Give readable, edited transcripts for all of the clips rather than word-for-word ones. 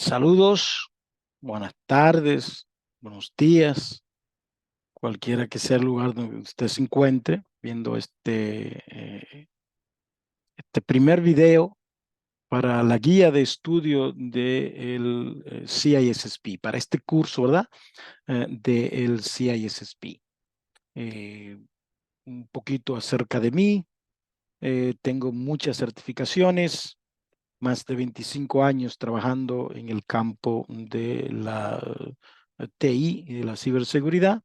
Saludos, buenas tardes, buenos días, cualquiera que sea el lugar donde usted se encuentre viendo este primer video para la guía de estudio del CISSP, para este curso, ¿verdad? Del CISSP. Un poquito acerca de mí. Tengo muchas certificaciones, más de 25 años trabajando en el campo de la TI y de la ciberseguridad.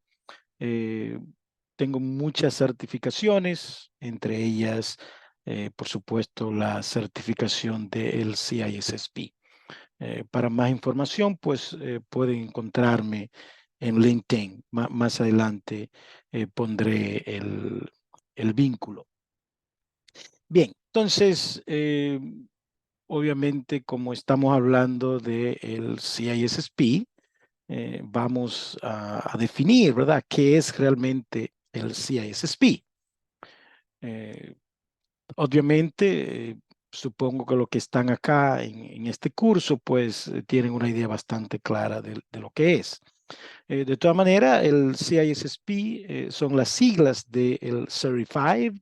Eh, Tengo muchas certificaciones, entre ellas, por supuesto, la certificación del CISSP. Para más información, pues pueden encontrarme en LinkedIn. Más adelante pondré el vínculo. Bien, entonces, obviamente, como estamos hablando del CISSP, vamos a definir, ¿verdad?, qué es realmente el CISSP. Eh, Obviamente, supongo que los que están acá en este curso, pues tienen una idea bastante clara de lo que es. De todas maneras, el CISSP son las siglas del Certified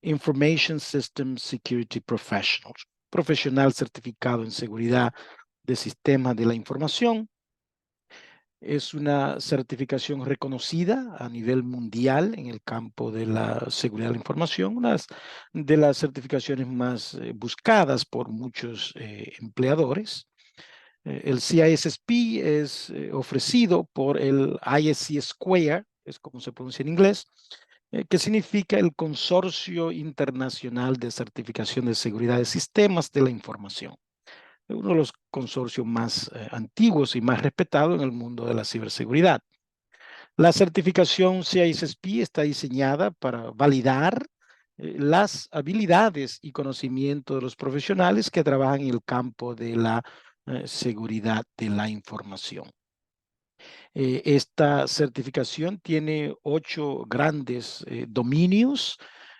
Information System Security Professional, profesional certificado en seguridad de sistemas de la información. Es una certificación reconocida a nivel mundial en el campo de la seguridad de la información, una de las certificaciones más buscadas por muchos empleadores. El CISSP es ofrecido por el ISC Square, es como se pronuncia en inglés, que significa el Consorcio Internacional de Certificación de Seguridad de Sistemas de la Información, uno de los consorcios más antiguos y más respetados en el mundo de la ciberseguridad. La certificación CISSP está diseñada para validar las habilidades y conocimientos de los profesionales que trabajan en el campo de la seguridad de la información. Esta certificación tiene 8 grandes dominios.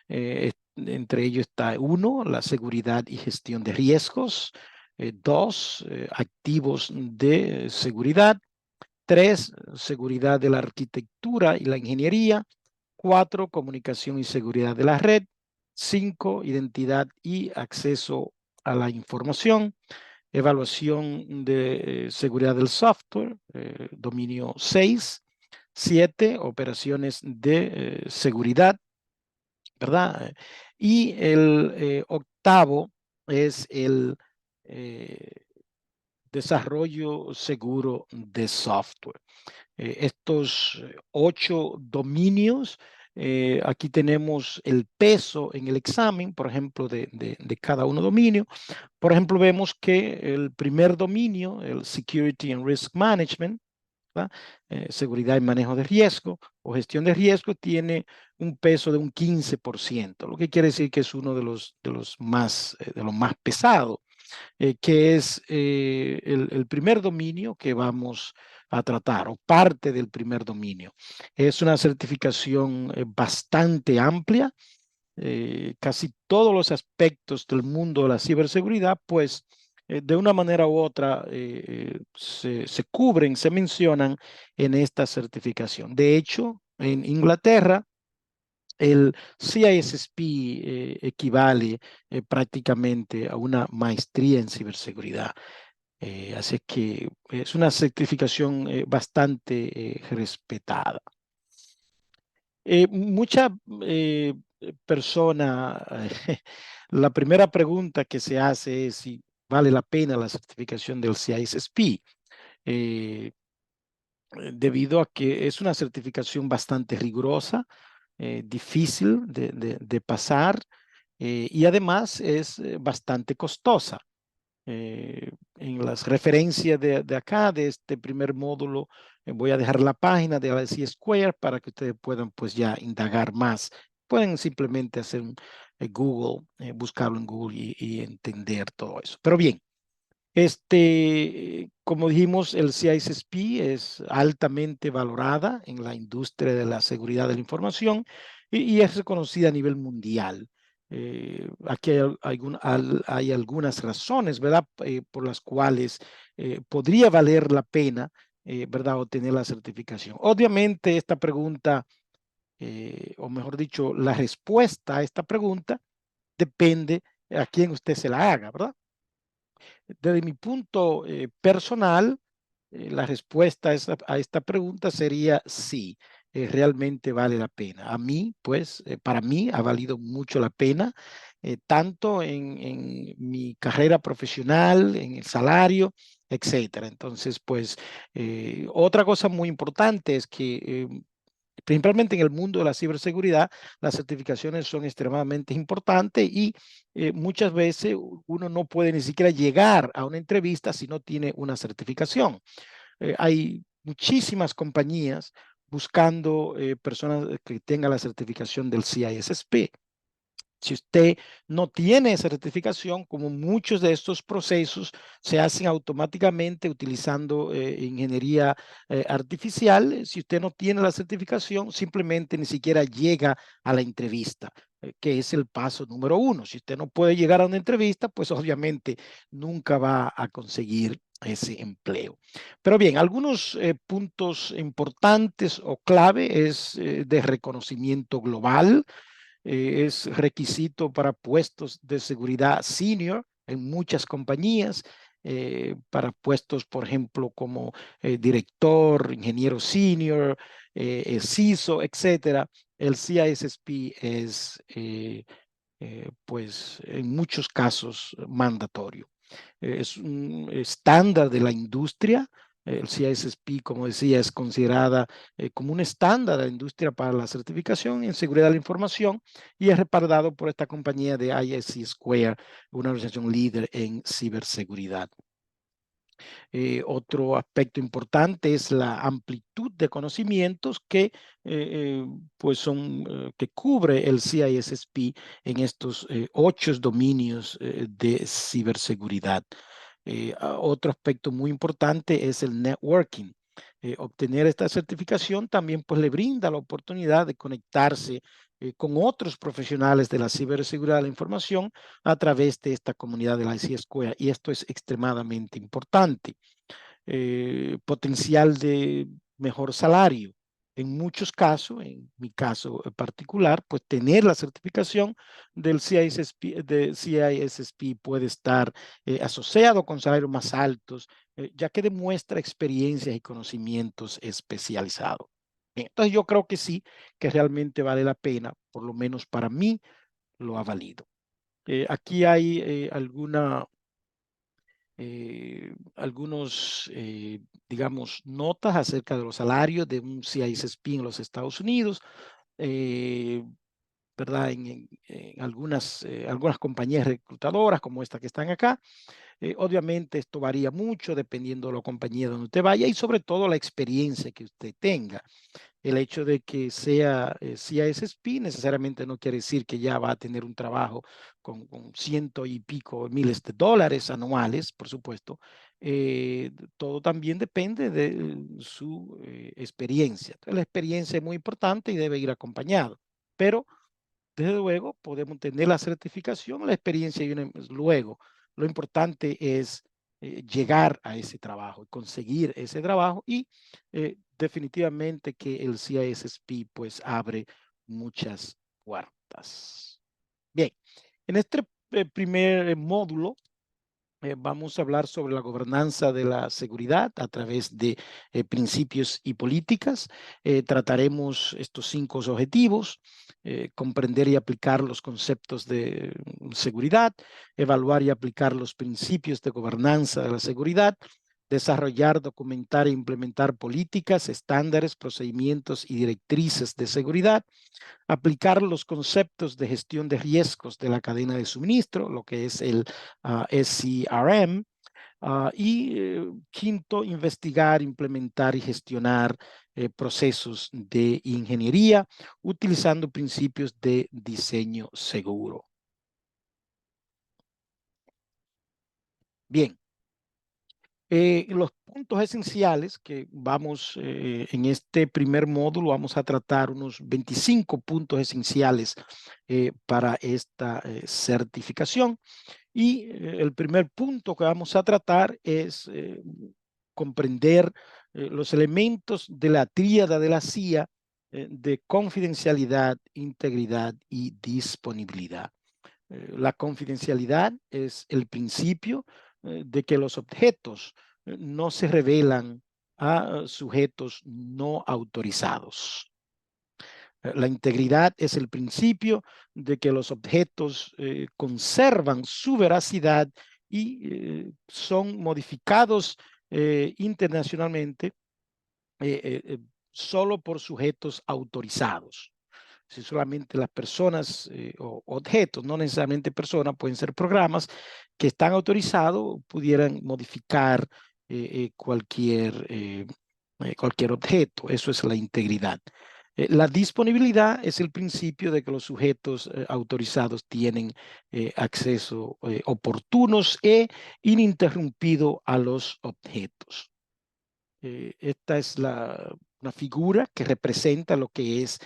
Entre ellos está 1, la seguridad y gestión de riesgos. 2, activos de seguridad. 3, seguridad de la arquitectura y la ingeniería. 4, comunicación y seguridad de la red. 5, identidad y acceso a la información. Evaluación de seguridad del software, dominio 6. 7, operaciones de seguridad, ¿verdad? Y el octavo es el eh, desarrollo seguro de software. Estos 8 dominios, aquí tenemos el peso en el examen, por ejemplo, de cada uno dominio. Por ejemplo, vemos que el primer dominio, el Security and Risk Management, seguridad y manejo de riesgo o gestión de riesgo, tiene un peso de un 15%, lo que quiere decir que es uno de los más pesados, que es el primer dominio que vamos a tratar, o parte del primer dominio. Es una certificación bastante amplia. Casi todos los aspectos del mundo de la ciberseguridad, pues de una manera u otra se cubren, se mencionan en esta certificación. De hecho, en Inglaterra, el CISSP equivale prácticamente a una maestría en ciberseguridad. Así que es una certificación bastante respetada. Muchas personas, la primera pregunta que se hace es si vale la pena la certificación del CISSP, eh, debido a que es una certificación bastante rigurosa, difícil de pasar, y además es bastante costosa. En las referencias de acá, de este primer módulo, voy a dejar la página de ALC Square para que ustedes puedan pues ya indagar más. Pueden simplemente hacer un Google, buscarlo en Google y entender todo eso. Pero bien, como dijimos, el CISSP es altamente valorada en la industria de la seguridad de la información y es reconocida a nivel mundial. Aquí hay algunas razones, ¿verdad? Por las cuales podría valer la pena, ¿verdad? Obtener la certificación. Obviamente esta pregunta, o mejor dicho, la respuesta a esta pregunta depende a quién usted se la haga, ¿verdad? Desde mi punto personal, la respuesta a esta pregunta sería sí, realmente vale la pena. A mí, pues, para mí ha valido mucho la pena, tanto en mi carrera profesional, en el salario, etcétera. Entonces, pues, otra cosa muy importante es que principalmente en el mundo de la ciberseguridad, las certificaciones son extremadamente importantes y muchas veces uno no puede ni siquiera llegar a una entrevista si no tiene una certificación. Hay muchísimas compañías buscando personas que tengan la certificación del CISSP. Si usted no tiene certificación, como muchos de estos procesos se hacen automáticamente utilizando ingeniería artificial, si usted no tiene la certificación, simplemente ni siquiera llega a la entrevista, que es el paso número uno. Si usted no puede llegar a una entrevista, pues obviamente nunca va a conseguir ese empleo. Pero bien, algunos puntos importantes o clave es de reconocimiento global, es requisito para puestos de seguridad senior en muchas compañías, para puestos, por ejemplo, como director, ingeniero senior, CISO, etcétera. El CISSP es, pues, en muchos casos mandatorio. Es un estándar de la industria. El CISSP, como decía, es considerada como un estándar de la industria para la certificación en seguridad de la información y es respaldado por esta compañía de ISC Square, una organización líder en ciberseguridad. Otro aspecto importante es la amplitud de conocimientos pues que cubre el CISSP en estos 8 dominios de ciberseguridad. Otro aspecto muy importante es el networking. Obtener esta certificación también pues le brinda la oportunidad de conectarse con otros profesionales de la ciberseguridad de la información a través de esta comunidad de la IC Square, y esto es extremadamente importante. Potencial de mejor salario. En muchos casos, en mi caso particular, pues tener la certificación del CISSP puede estar asociado con salarios más altos, ya que demuestra experiencias y conocimientos especializados. Bien, entonces yo creo que sí, que realmente vale la pena, por lo menos para mí lo ha valido. Aquí hay algunos, digamos, notas acerca de los salarios de un CISSP en los Estados Unidos, eh, ¿verdad? En algunas compañías reclutadoras como esta que están acá. Obviamente esto varía mucho dependiendo de la compañía donde usted vaya y sobre todo la experiencia que usted tenga. El hecho de que sea CISSP necesariamente no quiere decir que ya va a tener un trabajo con ciento y pico miles de dólares anuales, por supuesto. Todo también depende de su experiencia. Entonces, la experiencia es muy importante y debe ir acompañado. Pero desde luego, podemos tener la certificación, la experiencia viene luego. Lo importante es llegar a ese trabajo, conseguir ese trabajo y definitivamente que el CISSP pues abre muchas puertas. Bien, en este primer módulo vamos a hablar sobre la gobernanza de la seguridad a través de principios y políticas. Trataremos estos 5 objetivos: comprender y aplicar los conceptos de seguridad, evaluar y aplicar los principios de gobernanza de la seguridad, desarrollar, documentar e implementar políticas, estándares, procedimientos y directrices de seguridad, aplicar los conceptos de gestión de riesgos de la cadena de suministro, lo que es el SCRM. Y quinto, investigar, implementar y gestionar procesos de ingeniería utilizando principios de diseño seguro. Bien, puntos esenciales que vamos, en este primer módulo vamos a tratar unos 25 puntos esenciales para esta certificación. Y el primer punto que vamos a tratar es comprender los elementos de la tríada de la CIA de confidencialidad, integridad y disponibilidad. La confidencialidad es el principio de que los objetos no se revelan a sujetos no autorizados. La integridad es el principio de que los objetos conservan su veracidad y son modificados internacionalmente solo por sujetos autorizados. Si solamente las personas o objetos, no necesariamente personas, pueden ser programas que están autorizados, pudieran modificar cualquier objeto. Eso es la integridad. La disponibilidad es el principio de que los sujetos autorizados tienen acceso oportunos e ininterrumpido a los objetos. Esta es una figura que representa lo que es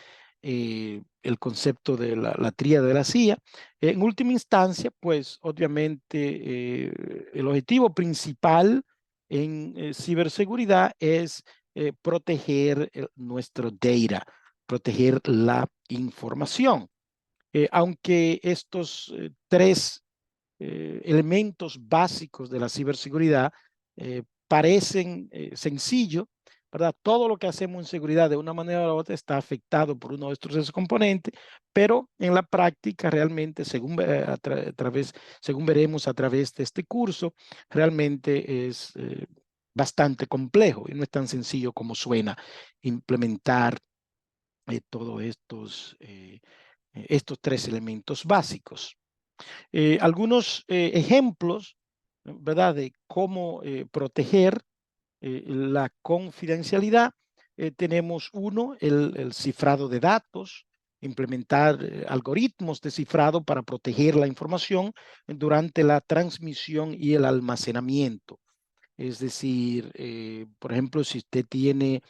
el concepto de la tríada de la CIA. En última instancia, pues obviamente el objetivo principal en ciberseguridad es proteger nuestro data, proteger la información. Aunque estos tres elementos básicos de la ciberseguridad parecen sencillos, ¿verdad? Todo lo que hacemos en seguridad de una manera u la otra está afectado por uno de estos tres componentes, pero en la práctica realmente, según veremos a través de este curso, realmente es bastante complejo y no es tan sencillo como suena implementar todos estos tres elementos básicos. Algunos ejemplos, ¿verdad?, de cómo proteger la confidencialidad. Tenemos uno, el cifrado de datos, implementar algoritmos de cifrado para proteger la información durante la transmisión y el almacenamiento. Es decir, por ejemplo, si usted tiene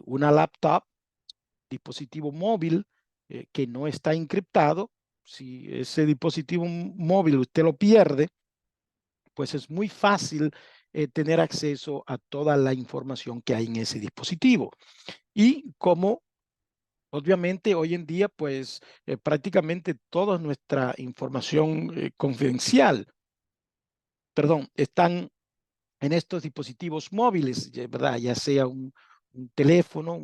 una laptop, dispositivo móvil que no está encriptado, si ese dispositivo móvil usted lo pierde, pues es muy fácil tener acceso a toda la información que hay en ese dispositivo. Y como obviamente hoy en día, pues prácticamente toda nuestra información confidencial, perdón, están en estos dispositivos móviles, ¿verdad? Ya sea un teléfono,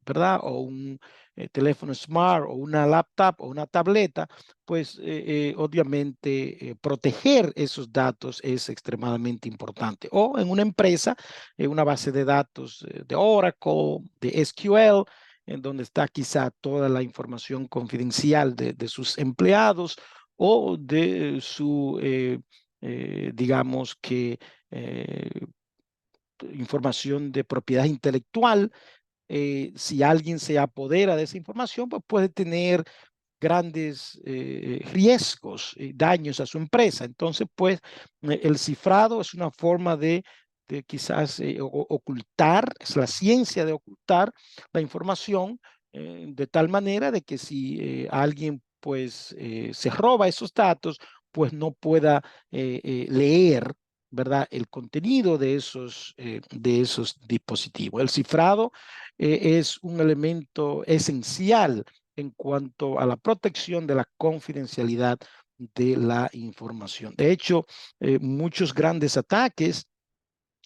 ¿verdad? O un teléfono smart o una laptop o una tableta, pues obviamente proteger esos datos es extremadamente importante. O en una empresa, una base de datos de Oracle, de SQL, en donde está quizá toda la información confidencial de sus empleados o de su, digamos que, eh, información de propiedad intelectual. Si alguien se apodera de esa información, pues puede tener grandes riesgos y daños a su empresa. Entonces, pues, el cifrado es una forma de quizás ocultar, es la ciencia de ocultar la información de tal manera de que si alguien pues se roba esos datos, pues no pueda leer, ¿verdad?, el contenido de esos dispositivos. El cifrado es un elemento esencial en cuanto a la protección de la confidencialidad de la información. De hecho, muchos grandes ataques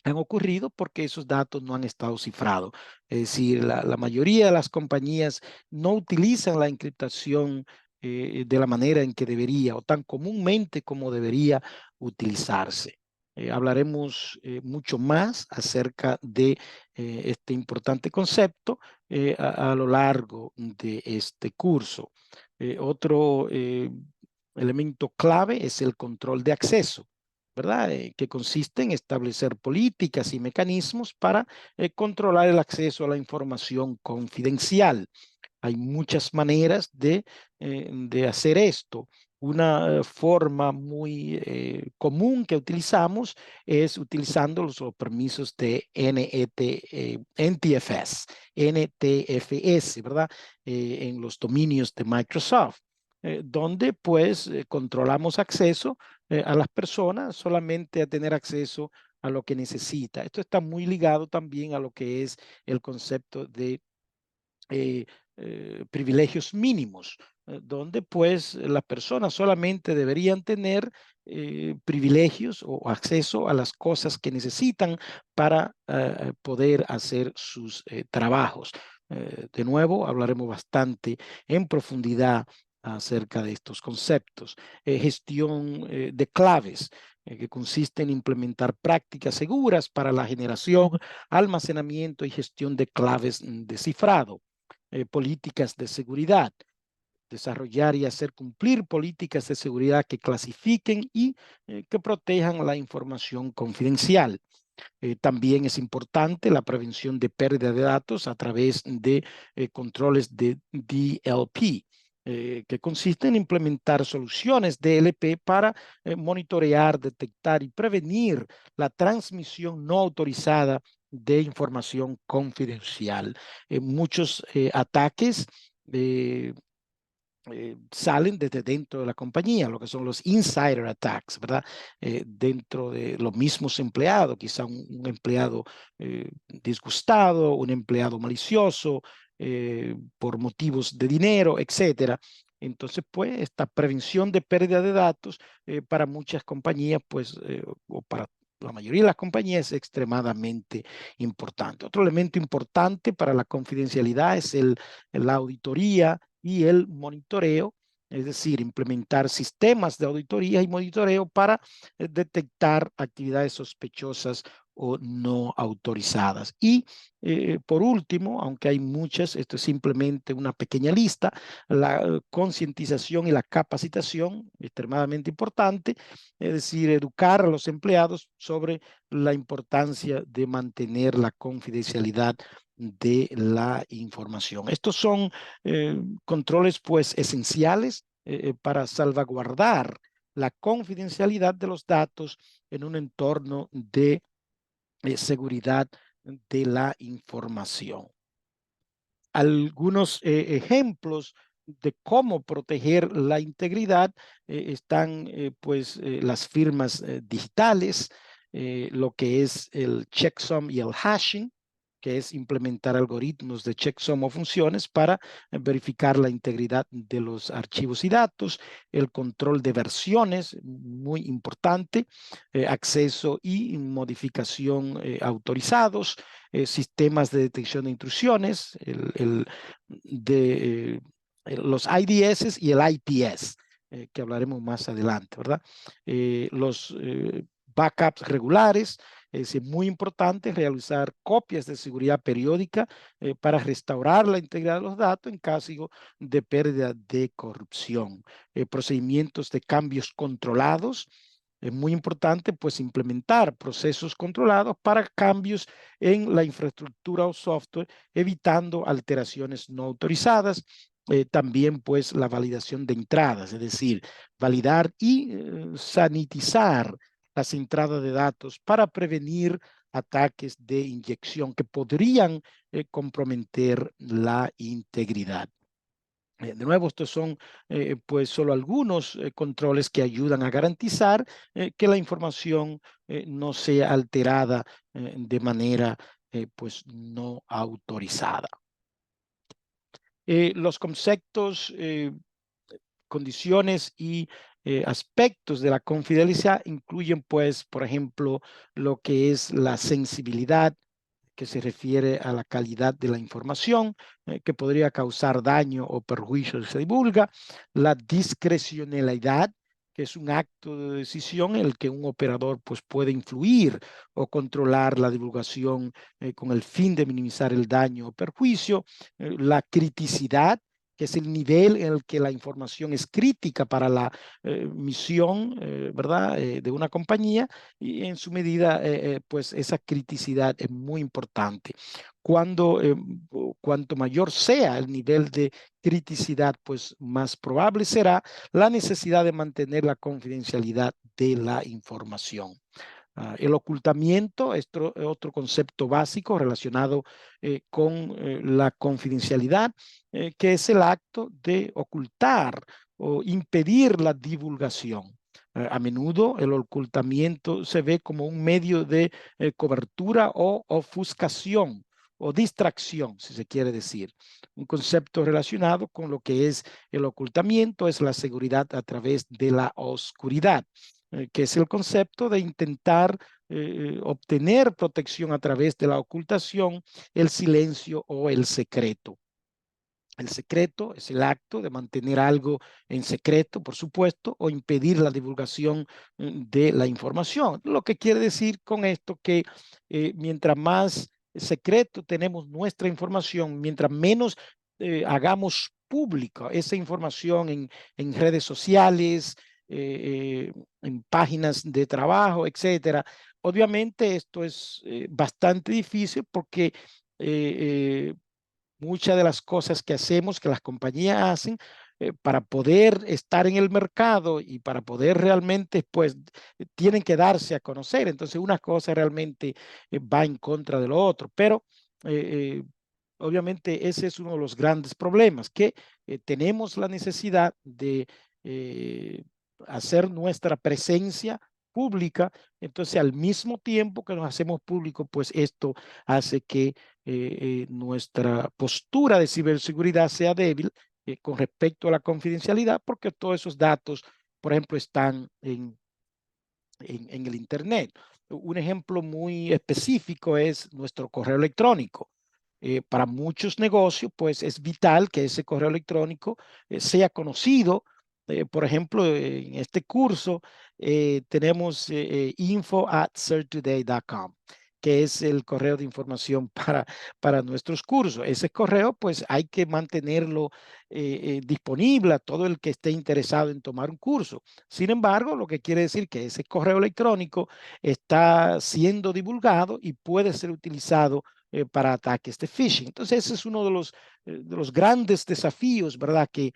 han ocurrido porque esos datos no han estado cifrados. Es decir, la mayoría de las compañías no utilizan la encriptación de la manera en que debería o tan comúnmente como debería utilizarse. Hablaremos mucho más acerca de este importante concepto a lo largo de este curso. Otro elemento clave es el control de acceso, ¿verdad? Que consiste en establecer políticas y mecanismos para controlar el acceso a la información confidencial. Hay muchas maneras de hacer esto. una forma muy común que utilizamos es utilizando los permisos de NTFS, ¿verdad? En los dominios de Microsoft, donde pues controlamos acceso a las personas solamente a tener acceso a lo que necesita. Esto está muy ligado también a lo que es el concepto de eh, privilegios mínimos, donde pues las personas solamente deberían tener privilegios o acceso a las cosas que necesitan para poder hacer sus trabajos. De nuevo, hablaremos bastante en profundidad acerca de estos conceptos. Gestión de claves, que consiste en implementar prácticas seguras para la generación, almacenamiento y gestión de claves de cifrado. Políticas de seguridad, desarrollar y hacer cumplir políticas de seguridad que clasifiquen y que protejan la información confidencial. También es importante la prevención de pérdida de datos a través de controles de DLP, que consiste en implementar soluciones DLP para monitorear, detectar y prevenir la transmisión no autorizada de información confidencial. Muchos ataques salen desde dentro de la compañía, lo que son los insider attacks, ¿verdad? Dentro de los mismos empleados, quizá un empleado disgustado, un empleado malicioso, por motivos de dinero, etcétera. Entonces, pues, esta prevención de pérdida de datos para muchas compañías, pues, o para la mayoría de las compañías es extremadamente importante. Otro elemento importante para la confidencialidad es la auditoría y el monitoreo, es decir, implementar sistemas de auditoría y monitoreo para detectar actividades sospechosas o no autorizadas. Y por último, aunque hay muchas, esto es simplemente una pequeña lista, la concientización y la capacitación, extremadamente importante, es decir, educar a los empleados sobre la importancia de mantener la confidencialidad de la información. Estos son controles pues esenciales para salvaguardar la confidencialidad de los datos en un entorno de seguridad de la información. Algunos ejemplos de cómo proteger la integridad están pues las firmas digitales, lo que es el checksum y el hashing, que es implementar algoritmos de checksum o funciones para verificar la integridad de los archivos y datos, el control de versiones, muy importante, acceso y modificación autorizados, sistemas de detección de intrusiones, los IDS y el IPS, que hablaremos más adelante, ¿verdad? Los backups regulares, es muy importante realizar copias de seguridad periódica para restaurar la integridad de los datos en caso de pérdida de corrupción. Procedimientos de cambios controlados. Es muy importante pues implementar procesos controlados para cambios en la infraestructura o software, evitando alteraciones no autorizadas. También pues la validación de entradas, es decir, validar y sanitizar las entradas de datos para prevenir ataques de inyección que podrían comprometer la integridad. De nuevo, estos son pues solo algunos controles que ayudan a garantizar que la información no sea alterada de manera pues no autorizada. Los conceptos, condiciones y aspectos de la confidencialidad incluyen pues, por ejemplo, lo que es la sensibilidad, que se refiere a la calidad de la información que podría causar daño o perjuicio si se divulga, la discrecionalidad, que es un acto de decisión en el que un operador pues, puede influir o controlar la divulgación con el fin de minimizar el daño o perjuicio, la criticidad, que es el nivel en el que la información es crítica para la misión, ¿verdad?, de una compañía, y en su medida, pues esa criticidad es muy importante. Cuanto mayor sea el nivel de criticidad, pues más probable será la necesidad de mantener la confidencialidad de la información. El ocultamiento es otro concepto básico relacionado con la confidencialidad, que es el acto de ocultar o impedir la divulgación. A menudo el ocultamiento se ve como un medio de cobertura o ofuscación o distracción, si se quiere decir. Un concepto relacionado con lo que es el ocultamiento es la seguridad a través de la oscuridad, que es el concepto de intentar obtener protección a través de la ocultación, el silencio o el secreto. El secreto es el acto de mantener algo en secreto, por supuesto, o impedir la divulgación de la información. Lo que quiere decir con esto que mientras más secreto tenemos nuestra información, mientras menos hagamos pública esa información en redes sociales, en páginas de trabajo, etcétera. Obviamente esto es bastante difícil porque muchas de las cosas que hacemos, que las compañías hacen, para poder estar en el mercado y para poder realmente, pues, tienen que darse a conocer. Entonces, una cosa realmente va en contra de lo otro, pero eh, obviamente ese es uno de los grandes problemas, que tenemos la necesidad de eh, hacer nuestra presencia pública. Entonces, al mismo tiempo que nos hacemos público, pues esto hace que nuestra postura de ciberseguridad sea débil con respecto a la confidencialidad, porque todos esos datos, por ejemplo, están en el Internet. Un ejemplo muy específico es nuestro correo electrónico. Para muchos negocios, pues es vital que ese correo electrónico sea conocido. Por ejemplo, en este curso tenemos info@certoday.com, que es el correo de información para nuestros cursos. Ese correo, pues hay que mantenerlo disponible a todo el que esté interesado en tomar un curso. Sin embargo, lo que quiere decir que ese correo electrónico está siendo divulgado y puede ser utilizado para ataques de phishing. Entonces, ese es uno de los grandes desafíos, ¿verdad?, que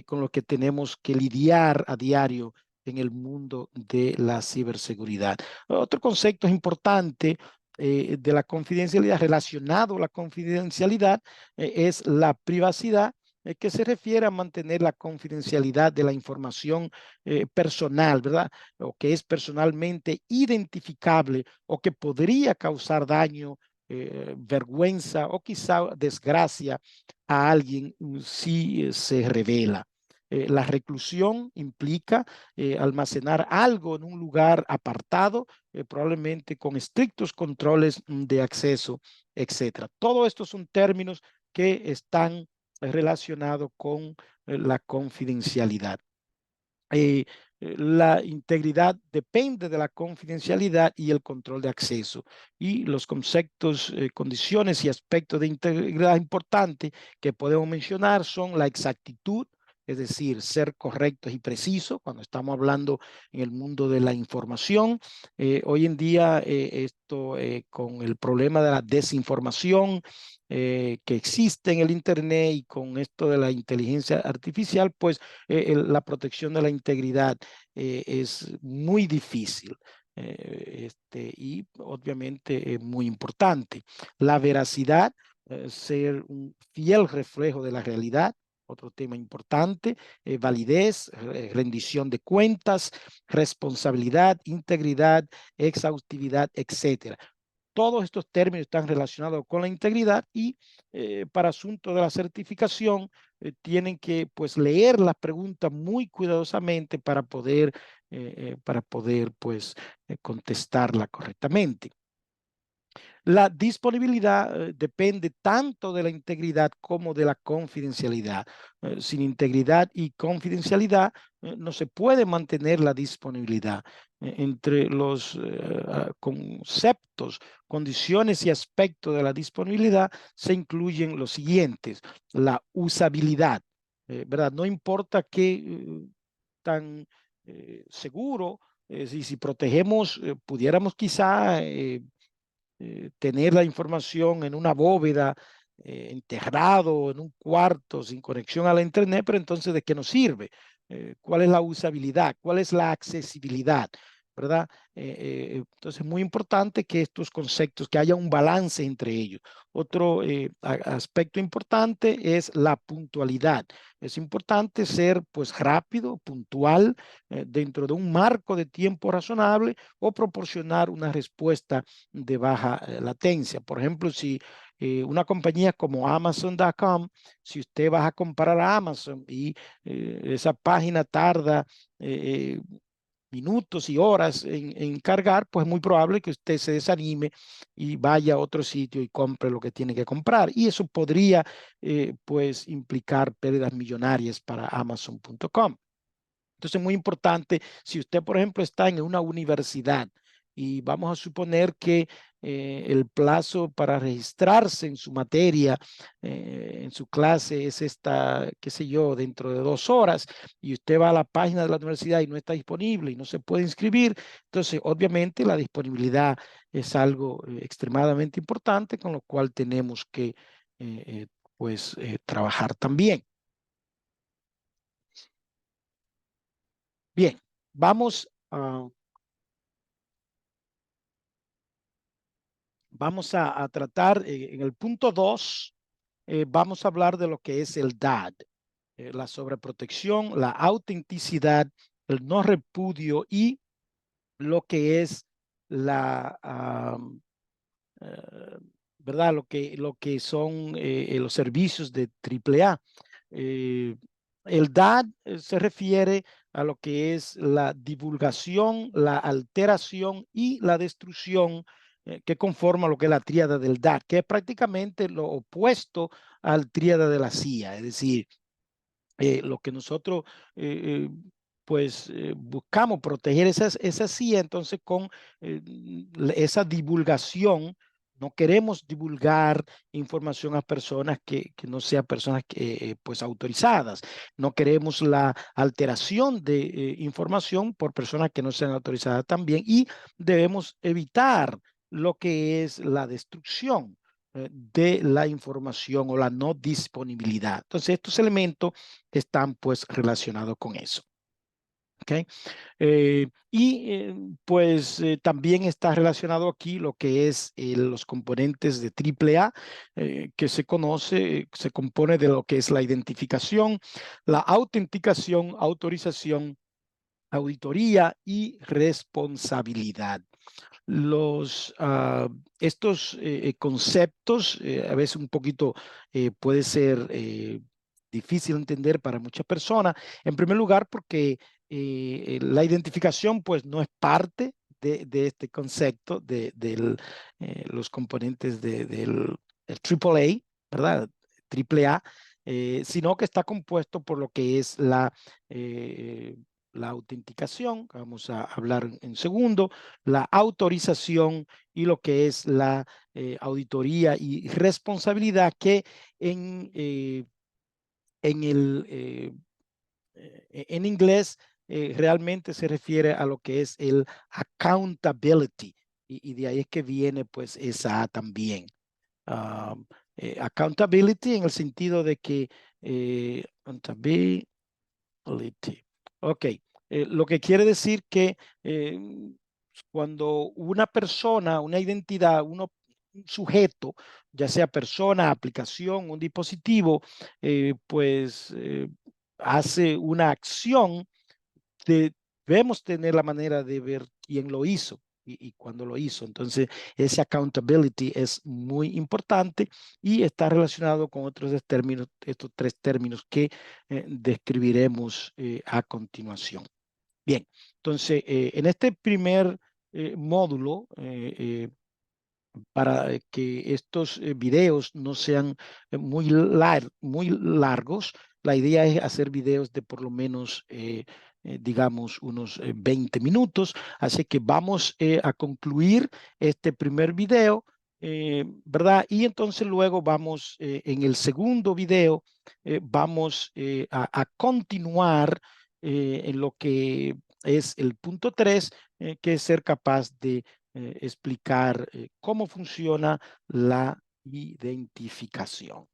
con los que tenemos que lidiar a diario en el mundo de la ciberseguridad. Otro concepto importante de la confidencialidad, relacionado a la confidencialidad, es la privacidad, que se refiere a mantener la confidencialidad de la información personal, ¿verdad? O que es personalmente identificable o que podría causar daño, vergüenza o quizá desgracia a alguien si se revela. La reclusión implica almacenar algo en un lugar apartado, probablemente con estrictos controles de acceso, etcétera. Todo esto son términos que están relacionados con la confidencialidad. eh, la integridad depende de la confidencialidad y el control de acceso. Y los conceptos, condiciones y aspectos de integridad importantes que podemos mencionar son la exactitud, es decir, ser correctos y precisos cuando estamos hablando en el mundo de la información. Hoy en día, esto con el problema de la desinformación que existe en el Internet y con esto de la inteligencia artificial, pues la protección de la integridad es muy difícil. Y obviamente muy importante. La veracidad, ser un fiel reflejo de la realidad, otro tema importante, validez, rendición de cuentas, responsabilidad, integridad, exhaustividad, etcétera. Todos estos términos están relacionados con la integridad y para asunto de la certificación tienen que, pues, leer las preguntas muy cuidadosamente para poder pues contestarla correctamente. La disponibilidad depende tanto de la integridad como de la confidencialidad. Sin integridad y confidencialidad no se puede mantener la disponibilidad. Entre los conceptos, condiciones y aspectos de la disponibilidad se incluyen los siguientes: la usabilidad. ¿verdad? No importa qué tan seguro, si protegemos, pudiéramos quizá tener la información en una bóveda, enterrado en un cuarto sin conexión a la internet, pero entonces ¿de qué nos sirve? ¿Cuál es la usabilidad? ¿Cuál es la accesibilidad? ¿Verdad? Entonces es muy importante que estos conceptos, que haya un balance entre ellos. Otro aspecto importante es la puntualidad. Es importante ser pues rápido, puntual, dentro de un marco de tiempo razonable o proporcionar una respuesta de baja latencia. Por ejemplo, si una compañía como Amazon.com, si usted va a comparar a Amazon y esa página tarda minutos y horas en cargar, pues es muy probable que usted se desanime y vaya a otro sitio y compre lo que tiene que comprar. Y eso podría pues implicar pérdidas millonarias para Amazon.com. Entonces, es muy importante, si usted, por ejemplo, está en una universidad y vamos a suponer que el plazo para registrarse en su materia, en su clase, es esta, qué sé yo, dentro de 2 horas, y usted va a la página de la universidad y no está disponible y no se puede inscribir, entonces, obviamente, la disponibilidad es algo extremadamente importante, con lo cual tenemos que, pues, trabajar también. Bien, vamos a tratar en el punto 2, vamos a hablar de lo que es el DAD, la sobreprotección, la autenticidad, el no repudio y lo que es la, eh, ¿verdad? Lo que son los servicios de AAA. Eh, el DAD se refiere a lo que es la divulgación, la alteración y la destrucción que conforma lo que es la tríada del DAD, que es prácticamente lo opuesto al tríada de la CIA, es decir, lo que nosotros pues buscamos proteger esa CIA, entonces con esa divulgación, no queremos divulgar información a personas que no sean personas pues autorizadas, no queremos la alteración de información por personas que no sean autorizadas también y debemos evitar lo que es la destrucción de la información o la no disponibilidad. Entonces, estos elementos están pues relacionados con eso. ¿Okay? Pues también está relacionado aquí lo que es los componentes de AAA, que se compone de lo que es la identificación, la autenticación, autorización, auditoría y responsabilidad. Estos conceptos a veces un poquito puede ser difícil de entender para muchas personas. En primer lugar, porque la identificación pues no es parte de este concepto de los componentes del AAA, ¿verdad? AAA, sino que está compuesto por lo que es la autenticación, vamos a hablar en segundo, la autorización y lo que es la auditoría y responsabilidad, que en inglés realmente se refiere a lo que es el accountability, y de ahí es que viene pues esa A también. Um, Accountability en el sentido de que accountability. Ok, lo que quiere decir que cuando una persona, una identidad, un sujeto, ya sea persona, aplicación, un dispositivo, pues hace una acción, debemos tener la manera de ver quién lo hizo y cuándo lo hizo. Entonces, ese accountability es muy importante y está relacionado con otros términos, estos 3 términos que describiremos a continuación. Bien, entonces, en este primer módulo, para que estos videos no sean muy largos, la idea es hacer videos de por lo menos, digamos, unos 20 minutos. Así que vamos a concluir este primer video ¿verdad? Y entonces luego vamos, en el segundo video, vamos a continuar en lo que es el punto 3, que es ser capaz de explicar cómo funciona la identificación.